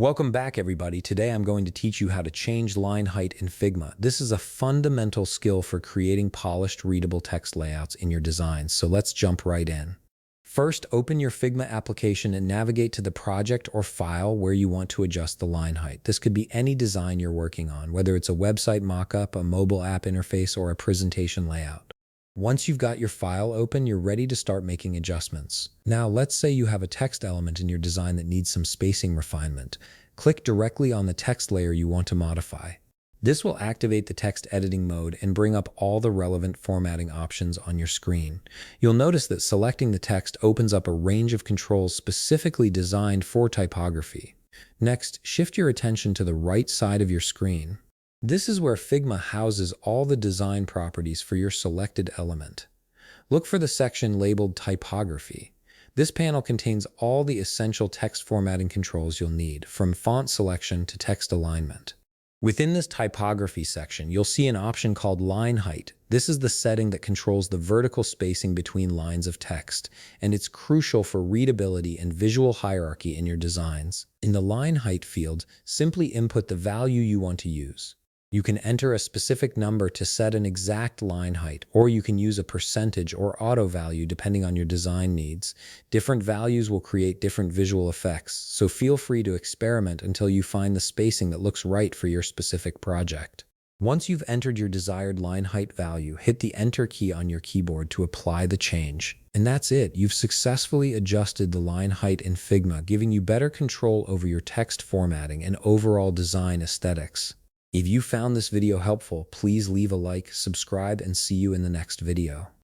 Welcome back, everybody. Today I'm going to teach you how to change line height in Figma. This is a fundamental skill for creating polished, readable text layouts in your designs, so let's jump right in. First, open your Figma application and navigate to the project or file where you want to adjust the line height. This could be any design you're working on, whether it's a website mockup, a mobile app interface, or a presentation layout. Once you've got your file open, you're ready to start making adjustments. Now, let's say you have a text element in your design that needs some spacing refinement. Click directly on the text layer you want to modify. This will activate the text editing mode and bring up all the relevant formatting options on your screen. You'll notice that selecting the text opens up a range of controls specifically designed for typography. Next, shift your attention to the right side of your screen. This is where Figma houses all the design properties for your selected element. Look for the section labeled Typography. This panel contains all the essential text formatting controls you'll need, from font selection to text alignment. Within this typography section, you'll see an option called Line Height. This is the setting that controls the vertical spacing between lines of text, and it's crucial for readability and visual hierarchy in your designs. In the Line Height field, simply input the value you want to use. You can enter a specific number to set an exact line height, or you can use a percentage or auto value depending on your design needs. Different values will create different visual effects, so feel free to experiment until you find the spacing that looks right for your specific project. Once you've entered your desired line height value, hit the Enter key on your keyboard to apply the change. And that's it. You've successfully adjusted the line height in Figma, giving you better control over your text formatting and overall design aesthetics. If you found this video helpful, please leave a like, subscribe, and see you in the next video.